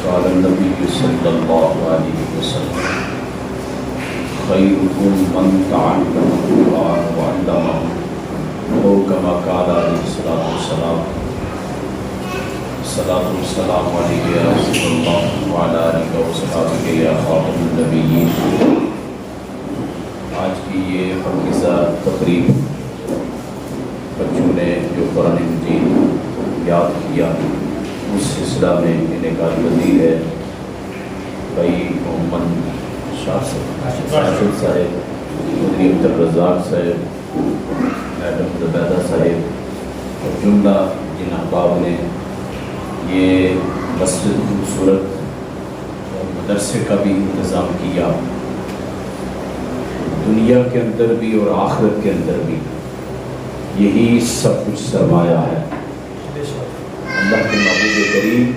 قال النبی صلی اللہ علیہ وسلم خیرکم من تعلم القرآن وعلمہ او کما قال علیہ الصلوۃ والسلام الصلاۃ والسلام علیک یا رسول اللہ وعلی آلک وصحبہ یا خاتم النبیین۔ آج کی یہ حافظہ تقریب بچوں نے جو قرآن مجید یاد کیا اس سلسلہ میں انعقاد پذیر ہے بھائی محمد شاشد صاحب، مدنی عبدالرزاق صاحب، میڈم زبیدہ صاحب اور جملہ جن احباب نے یہ مسجد خوبصورت اور مدرسے کا بھی انتظام کیا، دنیا کے اندر بھی اور آخرت کے اندر بھی یہی سب کچھ سرمایہ ہے۔ اللہ کے محبوب کریم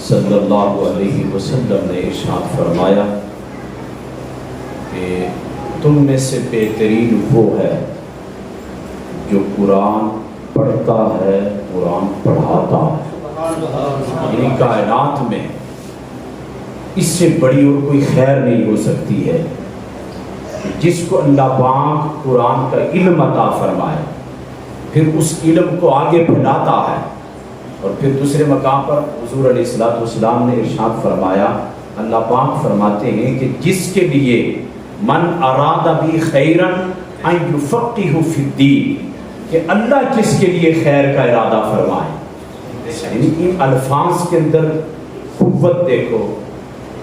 صلی اللہ علیہ وسلم نے ارشاد فرمایا کہ تم میں سے بہترین وہ ہے جو قرآن پڑھتا ہے، قرآن پڑھاتا ہے۔ یعنی کائنات میں اس سے بڑی اور کوئی خیر نہیں ہو سکتی ہے جس کو اللہ پاک قرآن کا علم عطا فرمائے، پھر اس علم کو آگے پھیلاتا ہے۔ اور پھر دوسرے مقام پر حضور علیہ الصلوۃ والسلام نے ارشاد فرمایا، اللہ پاک فرماتے ہیں کہ جس کے لیے من اراد بی خیرا ان یفقہہ فی الدین، کہ اللہ جس کے لیے خیر کا ارادہ فرمائے۔ یعنی ان الفاظ کے اندر قوت دیکھو،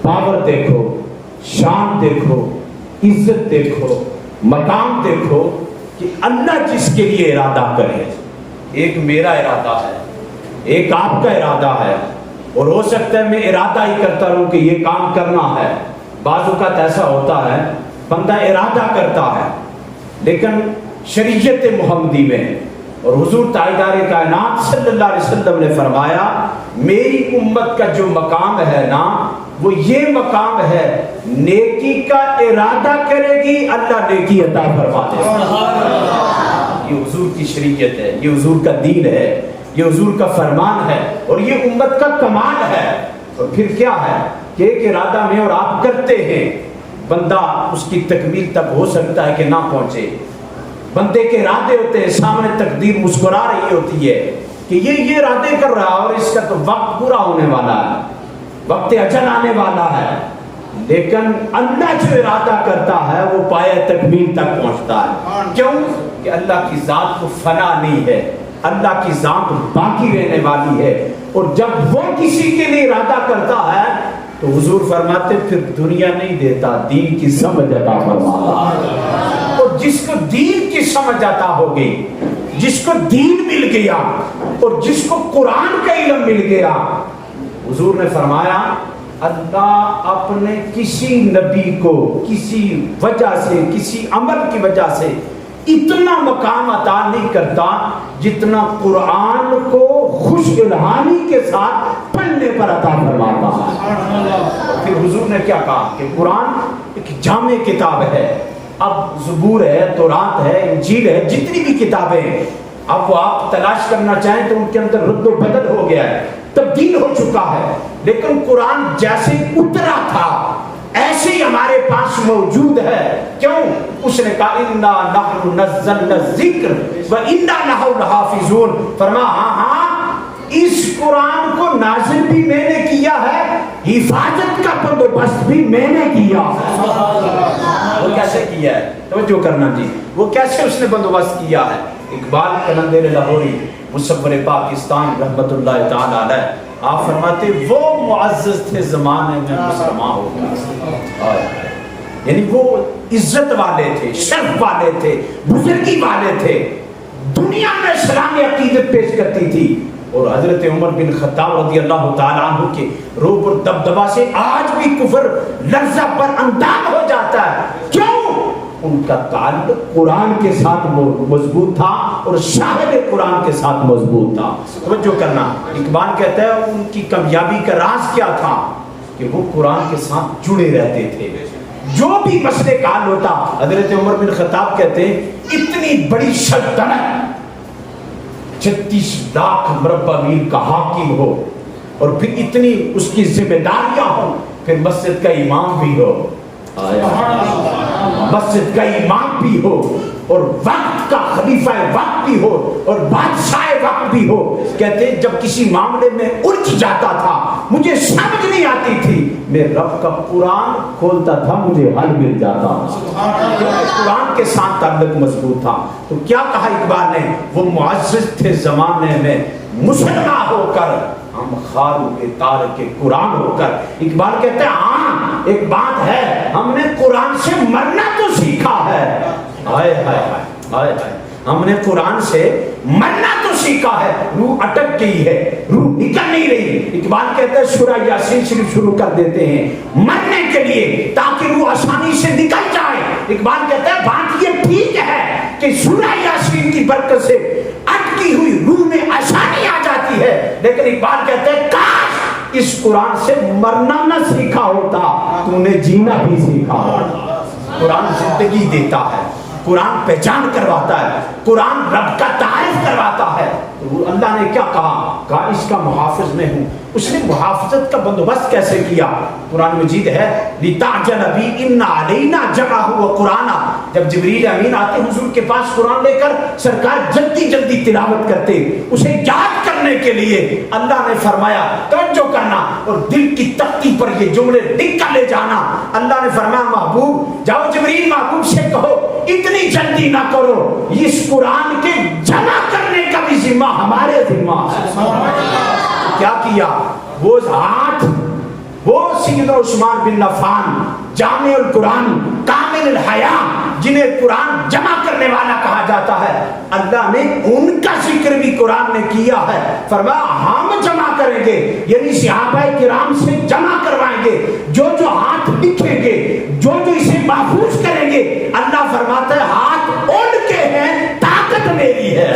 پاور دیکھو، شان دیکھو، عزت دیکھو، مقام دیکھو کہ اللہ جس کے لیے ارادہ کرے۔ ایک میرا ارادہ ہے، ایک آپ کا ارادہ ہے، اور ہو سکتا ہے میں ارادہ ہی کرتا رہوں کہ یہ کام کرنا ہے۔ بعض اوقات ایسا ہوتا ہے بندہ ارادہ کرتا ہے لیکن شریعت محمدی میں، اور حضور تاجدار کائنات صلی اللہ علیہ وسلم نے فرمایا میری امت کا جو مقام ہے نا وہ یہ مقام ہے، نیکی کا ارادہ کرے گی اللہ نیکی عطا فرما دے گا۔ یہ حضور کی شریعت ہے، یہ حضور کا دین ہے، یہ حضور کا فرمان ہے، اور یہ امت کا کمال ہے۔ اور پھر کیا ہے کہ ایک ارادہ میں اور آپ کرتے ہیں، بندہ اس کی تکمیل تک ہو سکتا ہے کہ نہ پہنچے۔ بندے کے ارادے ہوتے ہیں، سامنے تقدیر مسکرا رہی ہوتی ہے کہ یہ ارادے کر رہا ہے اور اس کا تو وقت پورا ہونے والا ہے، وقت اجل آنے والا ہے، لیکن اللہ جو ارادہ کرتا ہے وہ پایہ تکمیل تک پہنچتا ہے۔ کیوں کہ اللہ کی ذات کو فنا نہیں ہے، اللہ کی ذات باقی رہنے والی ہے، اور جب وہ کسی کے لیے ارادہ کرتا ہے تو حضور فرماتے پھر دنیا نہیں دیتا، دین کی سمجھ عطا فرماتا۔ اور جس کو دین کی سمجھ عطا ہو گئی، جس کو دین مل گیا اور جس کو قرآن کا علم مل گیا، حضور نے فرمایا اللہ اپنے کسی نبی کو کسی وجہ سے، کسی عمل کی وجہ سے اتنا مقام عطا نہیں کرتا جتنا قرآن کو خوش الہانی کے ساتھ پڑھنے پر عطا فرماتا ہے۔ پھر حضور نے کیا کہا کہ قرآن ایک جامع کتاب ہے۔ اب زبور ہے، تورات ہے، انجیل ہے، جتنی بھی کتابیں ہیں، اب وہ آپ تلاش کرنا چاہیں تو ان کے اندر رد و بدل ہو گیا ہے، تبدیل ہو چکا ہے، لیکن قرآن جیسے اترا تھا ایسے ہی ہمارے پاس موجود ہے۔ کیوں؟ اس نے کہا اِنَّا نَحْنُ نَزَّلْنَا الذِّكْرَ وَإِنَّا لَهُ لَحَافِظُونَ۔ فرمایا ہاں اس قرآن کو نازل بھی میں نے کیا ہے، حفاظت کا بندوبست بھی میں نے کیا ہے۔ وہ کیسے کیا ہے؟ توجہ کرنا جی، وہ کیسے اس نے بندوبست کیا ہے؟ اقبال قلندر لاہوری مصور پاکستان رحمت اللہ تعالی علیہ آپ فرماتے وہ معزز تھے زمانے میں مسلمان ہو گیا، یعنی وہ عزت والے تھے، شرف والے تھے، بزرگی والے تھے، دنیا میں اسلامی عقیدت پیش کرتی تھی، اور حضرت عمر بن خطاب رضی اللہ تعالیٰ عنہ کے روب اور دبدبہ سے آج بھی کفر لرزہ پر اندام ہو جاتا ہے۔ کیوں؟ ان کا تعلق قرآن کے ساتھ مضبوط تھا اور شاہد قرآن کے ساتھ مضبوط تھا۔ توجہ کرنا، اقبال کہتا ہے ان کی کامیابی کا راز کیا تھا کہ وہ قرآن کے ساتھ جڑے رہتے تھے، جو بھی مسئلے کا حل ہوتا۔ حضرت عمر بن خطاب کہتے ہیں اتنی بڑی سلطنت 36 لاکھ مربع میل کا حاکم ہو، اور پھر اتنی اس کی ذمہ داریاں ہوں، پھر مسجد کا امام بھی ہو، مسجد کا امام بھی ہو، اور وقت کا خلیفہ وقت بھی ہو، اور بادشاہ وقت بھی ہو. کہتے ہیں جب کسی معاملے میں الجھ جاتا تھا، مجھے سمجھ نہیں آتی تھی، میں رب کا قرآن کھولتا تھا، مجھے حل مل جاتا. قرآن کے ساتھ تعلق مضبوط تھا. تو کیا کہا اقبال نے؟ وہ معزز تھے زمانے میں مسلمان ہو کر، ہم خارو کے تار کے قرآن ہو کر. اقبال کہتے ہیں ہاں ایک بات ہے، ہم نے قرآن سے مرنا تو سیکھا ہے. ہائے ہائے ہائے ہائے ہائے، ہم نے قرآن سے مرنا تو سیکھا ہے. روح اٹک گئی ہے، روح نکل نہیں رہی. اقبال کہتے ہیں سورہ یاسین شریف شروع کر دیتے ہیں مرنے کے لیے تاکہ روح آسانی سے نکل جائے. اقبال کہتے ہیں بات یہ ٹھیک ہے کہ سورہ یاسین کی برکت سے اٹکی ہوئی روح میں آسانی آ جاتی ہے، لیکن اقبال کہتے ہیں کاش اس قرآن سے مرنا نہ سیکھا ہوتا، تو نے جینا بھی سیکھا ہوتا. قرآن زندگی دیتا ہے، قرآن پہچان کرواتا ہے، قرآن رب کا تعارف کرواتا ہے. اللہ نے کیا کہا اس کا محافظ میں ہوں. اس نے محافظت کا بندوبست کیسے کیا؟ قرآن مجید ہے لِتَعْجَلَ بِهِ إِنَّ عَلَيْنَا جَمْعَهُ وَقُرْآنَهُ. جب جبریل امین آتے حضور کے پاس قرآن لے کر، سرکار جلدی جلدی تلاوت کرتے، اسے یاد کرنے کے لیے اللہ نے فرمایا توجہ کرنا اور دل کی تختی پر یہ جملے لکھ کر لے جانا. اللہ نے فرمایا محبوب جاؤ جبریل محبوب سے کہو اتنی جلدی نہ کرو، اس قرآن کے جمع کرنے کا بھی ذمہ ہمارے ذمہ. کیا کیا؟ وہ ہاتھ، وہ سیدنا عثمان بن عفان جامع القرآن کامل الحیا جنہیں قرآن جمع کرنے والا کہا جاتا ہے، اللہ نے ان کا ذکر بھی قرآن نے کیا ہے. فرمایا ہم جمع کریں گے، یعنی صحابہ کرام سے جمع کروائیں گے. جو جو ہاتھ لکھیں گے، جو جو اسے محفوظ کریں گے، اللہ فرماتا ہے ہاتھ ان کے ہیں، طاقت میری ہے.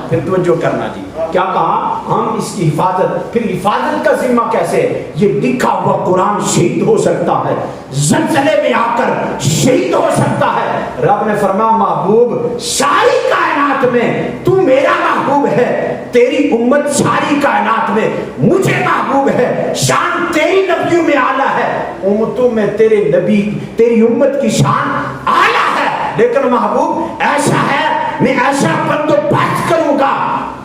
پھر توجہ کرنا جی، کیا کہا؟ ہم اس کی حفاظت. پھر حفاظت کا ذمہ کیسے؟ یہ لکھا ہوا قرآن شہید ہو سکتا ہے، زلزلے میں آ کر شہید ہو سکتا ہے. رب نے فرمایا محبوب ساری کائنات میں تو میرا محبوب ہے، تیری امت ساری کائنات میں مجھے محبوب ہے، شان تیری نبیوں میں اعلیٰ ہے، امتوں میں تیرے نبی تیری امت کی شان اعلیٰ ہے. لیکن محبوب ایسا ہے میں ایسا بندوبست کروں گا،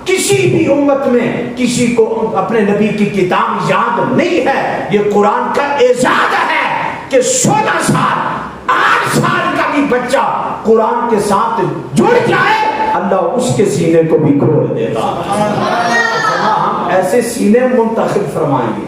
کسی بھی امت میں کسی کو اپنے نبی کی کتاب یاد نہیں ہے. یہ قرآن کا اعزاز ہے کہ 16 سال 8 سال کا بھی بچہ قرآن کے ساتھ جڑ جائے، اللہ اس کے سینے کو بھی کھول دیتا. ہم ایسے سینے منتخب فرمائیں گے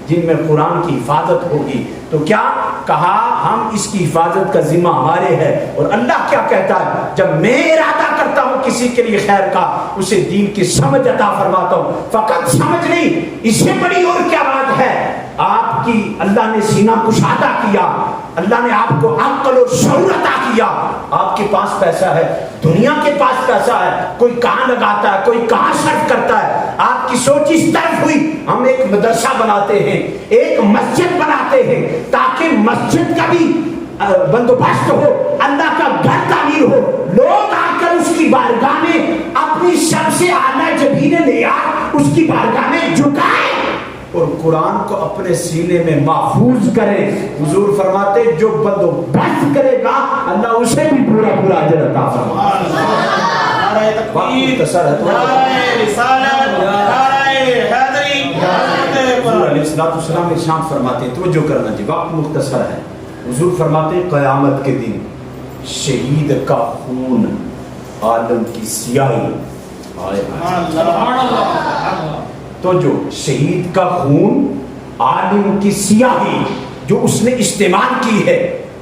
جن میں قرآن کی حفاظت ہوگی. تو کیا کہا؟ ہم اس کی حفاظت کا ذمہ ہمارے ہے. اور اللہ کیا کہتا ہے؟ جب میں ارادہ کرتا ہوں کسی کے لیے خیر کا، اسے دین کی سمجھ عطا فرماتا ہوں. فقط سمجھ نہیں، اس سے بڑی اور کیا بات ہے؟ آپ کی اللہ نے سینہ کشادہ کیا، اللہ نے آپ کو عقل اور شعور عطا کیا. آپ کے پاس پیسہ ہے، دنیا کے پاس پیسہ ہے، کوئی کہاں لگاتا ہے، کوئی کہاں صرف کرتا ہے. آپ کی سوچ اس طرف ہوئی ہم ایک مدرسہ بناتے ہیں، ایک مسجد بناتے ہیں تاکہ مسجد کا بھی بندوبست ہو، اللہ کا گھر تعمیر ہو، لوگ آ کر اس کی بارگاہ میں اپنی سب سے اعلیٰ جبین نیاز اس کی بارگاہ میں جھکائیں اور قرآن کو اپنے سینے میں محفوظ کرے. حضور فرماتے جو بندوبست کرے گا اللہ اسے بھی پورا پورا اجر عطا فرمائے. حضور علیہ السلام ارشاد فرماتے ہیں، توجہ کرنا جی، وقت مختصر ہے. حضور فرماتے ہیں قیامت کے دن شہید کا خون عالم کی سیاہی. تو جو شہید کا خون عالم کی سیاہی جو اس نے استعمال کی ہے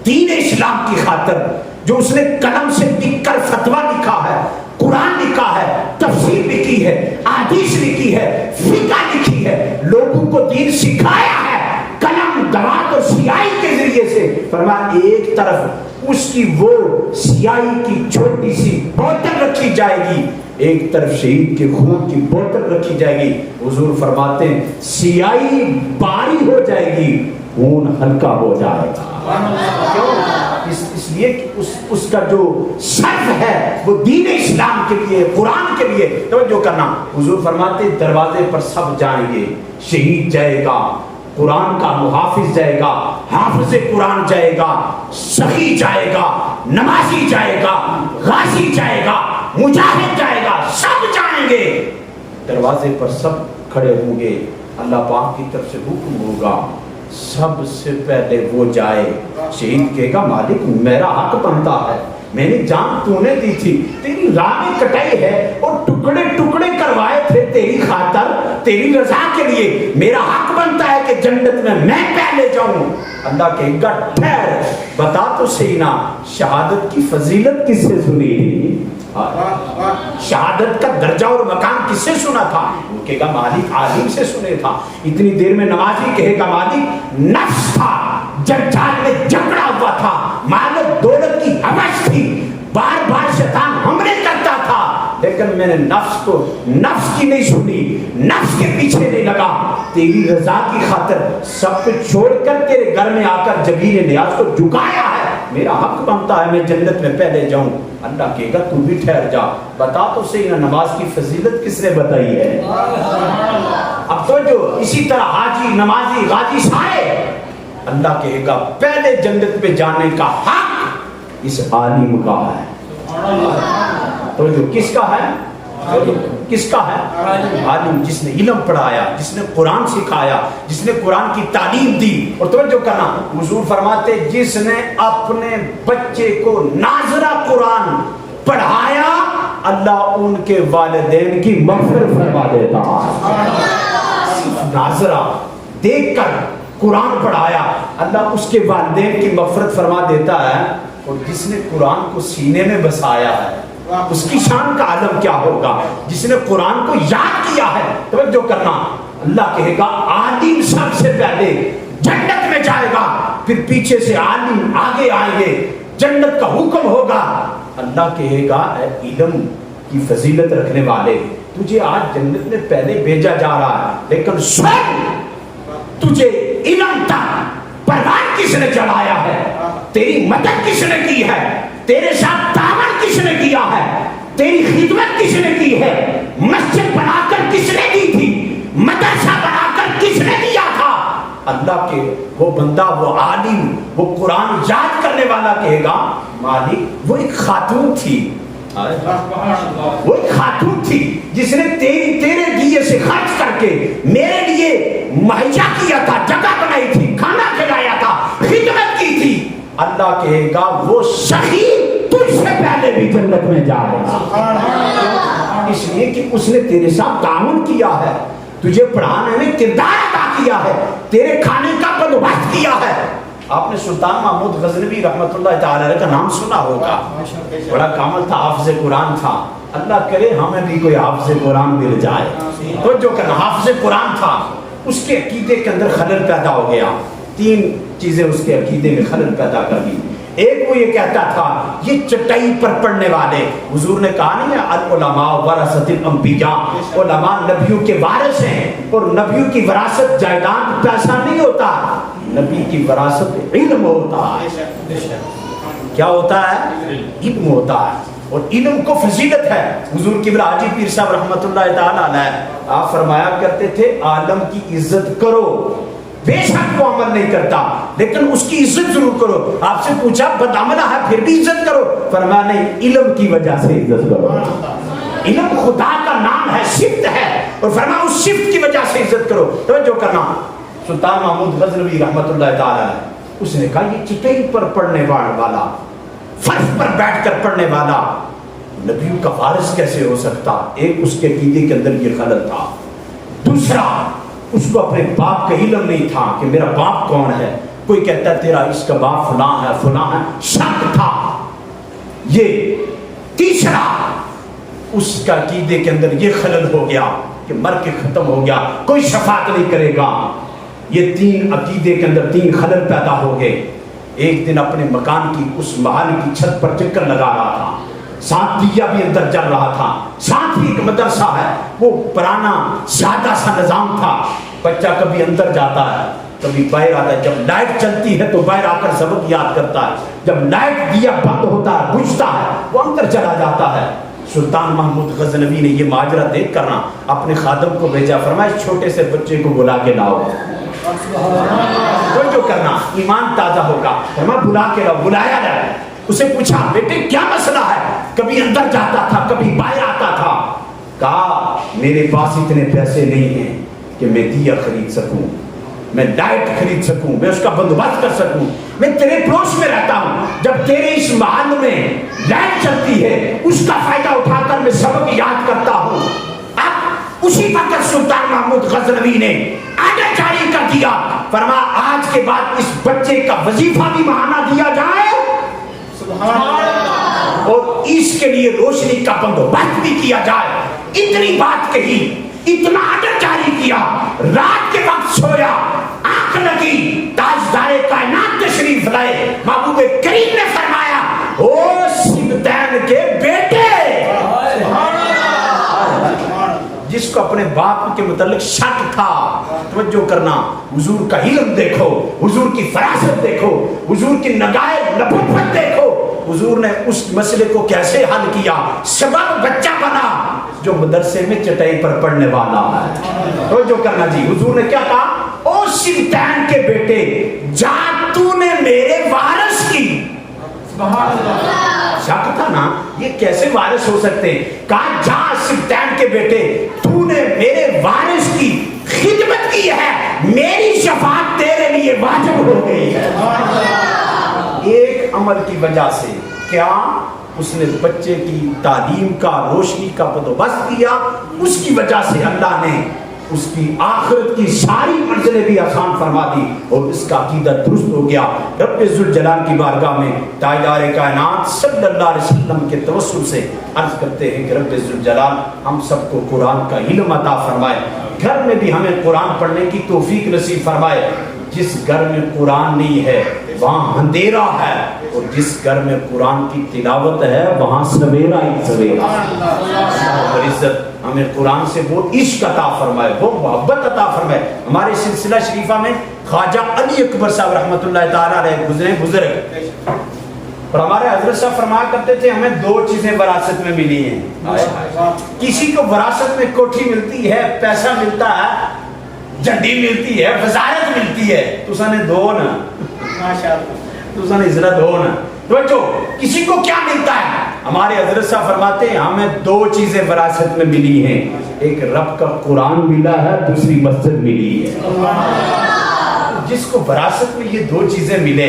دین اسلام کی خاطر، جو اس نے قلم سے لکھ کر فتویٰ لکھا ہے، قرآن لکھا ہے، تفسیر لکھی ہے، احادیث لکھی ہے، فقہ لکھی ہے، لوگوں کو دین سکھایا ہے قلم دوات اور سیاہی کے ذریعے سے. فرمایا ایک طرف اس کی وہ سیاہی کی چھوٹی سی بوتل رکھی جائے گی، ایک طرف شہید کے خون کی بوتل رکھی جائے گی. حضور فرماتے ہیں سیاہی باری ہو جائے گی، خون ہلکا ہو جائے گا. کیوں؟ اس لیے کہ اس کا جو صرف ہے وہ دین اسلام کے لیے، قرآن کے لیے۔ توجہ کرنا، حضور فرماتے دروازے پر سب جائیں گے، شہید جائے گا، قرآن کا محافظ جائے گا، حافظ قرآن جائے گا، سخی جائے گا، نمازی جائے گا، غازی جائے گا، مجاہد جائے گا، سب جائیں گے۔ دروازے پر سب کھڑے ہوں گے، اللہ پاک کی طرف سے حکم ہوگا سب سے پہلے وہ جائے۔ شہید کہے گا مالک میرا حق بنتا ہے، میں نے جان تو نے دی تھی، تیری راہ میں کٹائی ہے اور ٹکڑے ٹکڑے کروائے تھے تیری خاطر، تیری رضا کے لیے، میرا حق بنتا ہے کہ جنت میں پہلے جاؤں۔ اللہ کہے گا ٹھہر، بتا تو صحیح نا شہادت کی فضیلت کس سے سنی؟ شہادت کا درجہ اور مقام کس سے سنا تھا؟ وہ کہے گا مالک عالم سے سنے تھا۔ اتنی دیر میں نمازی کہے گا مالک نفس تھا، جنجال میں جھگڑا ہوا تھا، مال و دولت کی ہوس تھی، بار بار شیطان حملے کرتا تھا، لیکن میں نے نفس کی نہیں سنی، نفس کے پیچھے نہیں لگا، تیری رضا کی خاطر سب کچھ چھوڑ کر تیرے گھر میں آ کر جبین نیاز کو جھکایا ہے، میرا حق بنتا ہے میں جنت میں پہلے جاؤں۔ اللہ کہے گا تو بھی ٹھہر جا، بتا تو صحیح نا نماز کی فضیلت کس نے بتائی ہے؟ اب تو جو اسی طرح حاجی، نمازی، غازی سارے، اللہ کہے گا پہلے جنت پہ جانے کا حق اس عالم کا ہے۔ تو جو کس کا ہے؟ کس کا ہے؟ عالم، جس نے علم پڑھایا، جس نے قرآن سکھایا، جس نے قرآن کی تعلیم دی۔ اور توجہ کرنا، حضور فرماتے جس نے اپنے بچے کو ناظرہ قرآن پڑھایا اللہ ان کے والدین کی مغفرت فرما دیتا۔ ناظرہ دیکھ کر قرآن پڑھایا اللہ اس کے والدین کی مغفرت فرما دیتا ہے۔ اور جس نے قرآن کو سینے میں بسایا ہے اس کی شان کا عالم کیا ہوگا؟ جس نے قرآن کو یاد کیا ہے، توجہ کرنا، اللہ کہے گا عالم سب سے پہلے جنت میں جائے گا، پھر پیچھے سے عالم آگے آئیں گے، جنت کا حکم ہوگا۔ اللہ کہے گا اے علم کی فضیلت رکھنے والے، تجھے آج جنت میں پہلے بھیجا جا رہا ہے، لیکن سن تجھے علم تک پروان کس نے چڑھایا ہے، تیری مدد کس نے کی ہے، تیرے ساتھ تعاون کس نے کیا ہے، تیری خدمت کس نے کی ہے، مسجد بنا کر کس نے دی تھی، مدرسہ بنا کر کس نے دیا تھا۔ اللہ کے وہ بندہ، وہ عالم، وہ قرآن یاد کرنے والا کہے گا مالک وہ ایک خاتون تھی، وہ ایک خاتون تھی جس نے تیرے دیے سے خرچ کر کے میرے لیے مہیا کیا تھا، جگہ بنائی تھی، کھانا کھلایا تھا، خدمت کی تھی۔ اللہ کہے گا وہ سخی تجھ سے پہلے بھی جنت میں جائے گا، اس لیے کہ اس نے تیرے ساتھ تعاون کیا ہے، تجھے پڑھانے میں کردار ادا کیا ہے، تیرے کھانے کا بندوبست کیا ہے۔ آپ نے سلطان محمود غزنوی رحمۃ اللہ تعالی علیہ کا نام سنا ہوگا، بڑا کامل تھا، حافظ قرآن تھا، اللہ کرے ہمیں بھی کوئی حافظ قرآن مل جائے۔ تو جو کہ حافظ قرآن تھا اس کے عقیدے کے اندر خلل پیدا ہو گیا، تین چیزیں اس کے عقیدے میں خلل پیدا کر دی۔ ایک وہ یہ کہتا تھا یہ چٹائی پر پڑھنے والے، حضور نے کہا نہیں ہے العلماء ورثۃ الانبیاء، علماء نبیوں کے وارث ہیں، اور نبیوں کی وراثت جائیداد پیسہ نہیں ہوتا، نبی کی وراثت علم ہوتا ہے۔ کیا ہوتا ہے؟ علم ہوتا ہے، اور علم کو فضیلت ہے۔ حضور قبلہ حاجی پیر صاحب رحمۃ اللہ تعالی علیہ آپ فرمایا کرتے تھے عالم کی عزت کرو، بے شک وہ عمل نہیں کرتا لیکن اس کی عزت ضرور کرو۔ آپ سے پوچھا بدعملہ ہے پھر بھی عزت کرو، فرمایا نہیں علم کی وجہ سے عزت کرو، علم خدا کا نام ہے، صفت ہے، اور فرمایا اس صفت کی وجہ سے عزت کرو۔ توجہ کرنا، سلطان محمود غزنوی رحمۃ اللہ تعالی اس نے کہا یہ چٹائی پر پڑھنے والا، فرش پر بیٹھ کر پڑھنے والا نبیوں کا وارث کیسے ہو سکتا؟ ایک اس کے عقیدے کے اندر یہ خلل تھا، دوسرا اس کو اپنے باپ کا علم نہیں تھا کہ میرا باپ کون ہے، کوئی کہتا ہے تیرا اس کا باپ فلاں ہے فلاں ہے، شک تھا یہ۔ تیسرا اس کا عقیدے کے اندر یہ خلل ہو گیا کہ مر کے ختم ہو گیا، کوئی شفاعت نہیں کرے گا۔ یہ تین عقیدے کے اندر تین خلل پیدا ہو گئے۔ ایک دن اپنے مکان کی اس محل کی چھت پر چکر لگا رہا تھا، ساتھ دیا بھی اندر جل رہا تھا، ساتھ ہی ایک مدرسہ ہے، وہ پرانا سادہ سا نظام تھا، بچہ کبھی اندر جاتا ہے کبھی باہر آتا ہے، جب لائٹ چلتی ہے تو باہر آ کر سبق یاد کرتا ہے، جب لائٹ دیا بند ہوتا ہے بجھتا ہے وہ اندر چلا جاتا ہے۔ سلطان محمود غزنوی نے یہ ماجرا دیکھ کر نا اپنے خادم کو بھیجا، فرمایا چھوٹے سے بچے کو بلا کے لاؤ، جو کرنا ایمان تازہ ہوگا، فرمایا بلا کے لاؤ۔ بلایا جائے، اسے پوچھا بیٹے کیا مسئلہ ہے؟ کبھی اندر جاتا تھا کبھی باہر آتا تھا۔ کہا میرے پاس اتنے پیسے نہیں ہیں کہ میں دیا خرید سکوں، میں لائٹ خرید سکوں، میں اس کا بندوبست کر سکوں، میں تیرے پڑوس میں رہتا ہوں، جب تیرے اس محل میں لائٹ چلتی ہے اس کا فائدہ اٹھا کر میں سبق یاد کرتا ہوں۔ اب اسی وقت سلطان محمود غزنوی نے آرڈر جاری کر دیا، فرمایا آج کے بعد اس بچے کا وظیفہ بھی ماہانہ دیا جائے اور اس کے لیے روشنی کا بندوبست بھی کیا جائے۔ اتنی بات کہی، اتنا آرڈر جاری کیا، رات کے وقت سویا، آنکھ لگی، تاجدار کائنات تشریف لائے، محبوب کریم نے فرمایا او سبتین کے بیٹے، جس کو اپنے باپ کے متعلق شک تھا، توجہ کرنا، حضور کا علم دیکھو، حضور کی فراست دیکھو، حضور کی نگاہ نبوت دیکھو، حضور نے اس مسئلے کو کیسے حل کیا، سبب بچہ بنا جو مدرسے میں چٹائی پر پڑھنے والا ہے۔ توجہ کرنا جی، حضور نے کیا کہا، او سبتین کے بیٹے جا تو نے میرے وارث کی، شک تھا نا یہ کیسے وارث ہو سکتے، کہا جا سبتین کے بیٹے تو نے میرے وارث کی خدمت کی ہے، میری شفاعت تیرے لیے واجب ہو گئی ہے۔ ایک عمل کی وجہ سے، کیا اس نے بچے کی تعلیم کا روشنی کا بندوبست کیا، اس کی وجہ سے اللہ نے اس کی آخرت کی ساری منزلیں بھی آسان فرما دی اور اس کا عقیدہ درست ہو گیا۔ رب ذوالجلال کی بارگاہ میں تاجدار کائنات صلی اللہ علیہ وسلم کے توسل سے عرض کرتے ہیں کہ رب ذوالجلال ہم سب کو قرآن کا علم عطا فرمائے، گھر میں بھی ہمیں قرآن پڑھنے کی توفیق نصیب فرمائے۔ جس گھر میں قرآن نہیں ہے وہاں اندھیرا ہے، اور جس گھر میں قرآن کی تلاوت ہے وہاں سویرا ہی سویرا۔ اور عزت ہمیں قرآن سے وہ عشق عطا فرمائے، وہ محبت عطا فرمائے۔ ہمارے سلسلہ شریفہ میں خواجہ علی اکبر صاحب رحمۃ اللہ تعالیٰ علیہ گزرے بزرگ، اور ہمارے حضرت صاحب فرمایا کرتے تھے ہمیں دو چیزیں وراثت میں ملی ہیں۔ کسی کو وراثت میں کوٹھی ملتی ہے، پیسہ ملتا ہے، جھنڈی ملتی ہے، وزارت ملتی ہے، تو سنے دو نا، تو سنے عزت ہو نا۔ توجہ، کسی کو کیا ملتا ہے؟ ہمارے حضرت صاحب فرماتے ہیں ہمیں دو چیزیں وراثت میں ملی ہیں، ایک رب کا قرآن ملا ہے، دوسری مسجد ملی ہے۔ جس کو وراثت میں یہ دو چیزیں ملے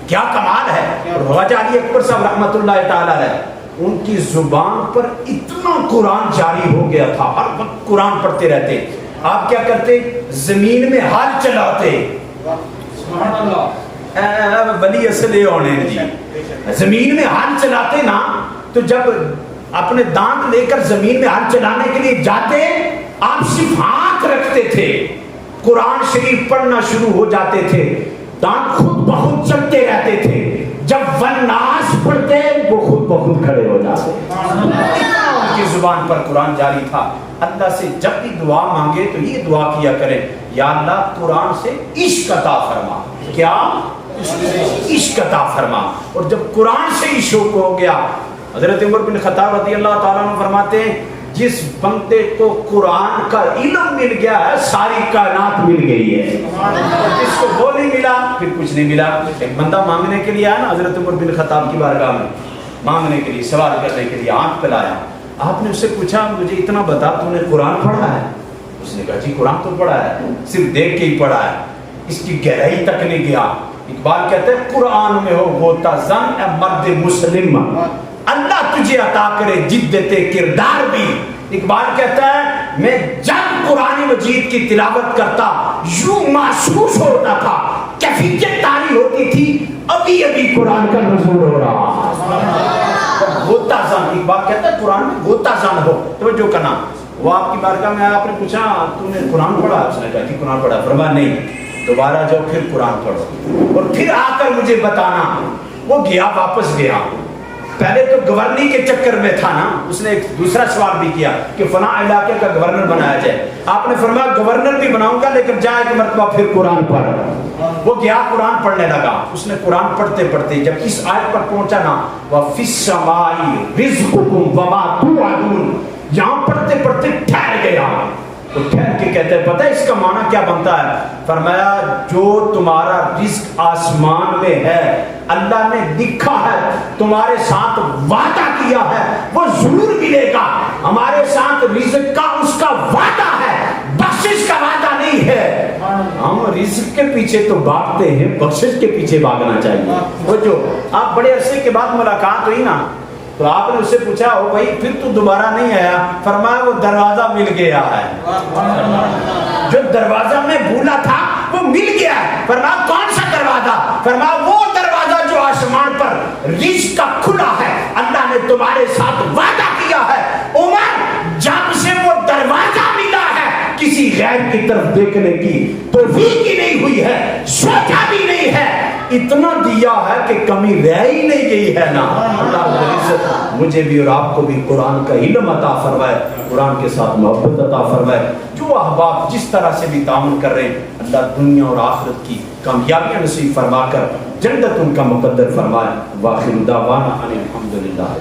کیا کمال ہے۔ اور خواجہ علی اکبر صاحب رحمۃ اللہ تعالیٰ علیہ، ان کی زبان پر اتنا قرآن جاری ہو گیا تھا، ہر وقت قرآن پڑھتے رہتے۔ آپ کیا کرتے؟ زمین میں ہل چلاتے، سبحان اللہ، ولی اصلے ہونے جی، زمین میں ہل چلاتے نا، تو جب اپنے دانت لے کر زمین میں ہل چلانے کے لیے جاتے آپ صرف ہاتھ رکھتے تھے، قرآن شریف پڑھنا شروع ہو جاتے تھے، دانت خود بخود چلتے رہتے تھے، جب والناس پڑھتے وہ خود بخود کھڑے ہو جاتے۔ ان کی زبان پر قرآن جاری تھا۔ اللہ سے جب بھی دعا مانگے تو یہ دعا کیا کریں، یا اللہ قرآن سے عشق عطا فرما، کیا عشق عطا فرما۔ اور جب قرآن سے عشق ہو گیا، حضرت عمر بن خطاب رضی اللہ تعالیٰ عنہ فرماتے ہیں جس بندے کو قرآن کا علم مل گیا ہے ساری کائنات مل گئی ہے، اور جس کو وہ نہیں ملا پھر کچھ نہیں ملا۔ ایک بندہ مانگنے کے لیے آیا نا حضرت عمر بن خطاب کی بارگاہ میں، مانگنے کے لیے، سوال کرنے کے لیے، آنکھ پلایا۔ آپ نے اس سے پوچھا مجھے اتنا بتا تو نے قرآن پڑھا ہے؟ اس نے کہا جی قرآن تو پڑھا ہے، صرف دیکھ کے ہی پڑھا ہے، اس کی گہرائی تک نہیں گیا۔ اقبال کہتے ہیں قرآن میں ہو غوطہ زن اے مرد مسلم، اللہ تجھے عطا کرے جدت کردار بھی۔ اقبال کہتا ہے میں جب قرآن مجید کی تلاوت کرتا یوں محسوس ہوتا تھا کیفیت طاری ہوتی تھی، ابھی ابھی قرآن کا نزول ہو رہا۔ غوطہ زن، اقبال کہتا ہے قرآن میں غوطہ زن ہو۔ توجہ کرنا، وہ آپ کی بارگاہ میں آیا، آپ نے پوچھا تو نے قرآن پڑھا؟ اس نے کہا جی قرآن پڑھا۔ فرمایا نہیں، دوبارہ جاؤ پھر قرآن پڑھو اور پھر آ کر مجھے بتانا۔ وہ گیا، واپس گیا، پہلے تو گورنی کے چکر میں تھا نا. اس نے ایک دوسرا سوال بھی کیا کہ فلاں علاقے کا گورنر بنایا جائے. آپ نے فرمایا گورنر بھی بناؤں گا لیکن جا ایک مرتبہ پھر قرآن پڑھ. وہ گیا قرآن پڑھنے لگا. اس نے قرآن پڑھتے پڑھتے جب اس آیت پر پہنچا نا وَفِي السَّمَاءِ رِزْقُكُمْ وَمَا تُوعَدُونَ, یہاں پڑھتے پڑھتے ٹھہر گیا. وہ ٹھہر کے کہتے ہیں پتہ ہے اس کا معنی کیا بنتا ہے؟ فرمایا جو تمہارا رزق آسمان میں ہے اللہ نے لکھا ہے, تمہارے ساتھ وعدہ کیا ہے, وہ ضرور ملے گا. ہمارے ساتھ رزق کا اس کا وعدہ ہے, بخشش کا وعدہ نہیں ہے. ہم رزق کے پیچھے تو بھاگتے ہیں, بخشش کے پیچھے بھاگنا چاہیے. وہ جو آپ بڑے عرصے کے بعد ملاقات ہوئی نا تو آپ نے اس سے پوچھا او بھائی پھر تو دوبارہ نہیں آیا؟ فرمایا وہ دروازہ مل گیا ہے. جو دروازہ میں بھولا تھا وہ مل گیا ہے. فرمایا کون سا دروازہ؟ فرمایا وہ دروازہ جو آسمان پر رزق کا کھلا ہے, اللہ نے تمہارے ساتھ وعدہ کیا ہے. عمر جب سے وہ دروازہ ملا ہے کسی غیر کی طرف دیکھنے کی توفیق ہی نہیں ہوئی ہے, سوچا بھی نہیں ہے, اتنا دیا ہے کہ کمی رہ ہی نہیں گئی ہے نا. اللہ رب العزت مجھے بھی اور آپ کو بھی قرآن کا علم عطا فرمائے, قرآن کے ساتھ محبت عطا فرمائے. جو احباب جس طرح سے بھی تعامل کر رہے ہیں اللہ دنیا اور آخرت کی کامیابیاں نصیب فرما کر جنت ان کا مقدر فرمائے. واخر دعوانا ان الحمدللہ.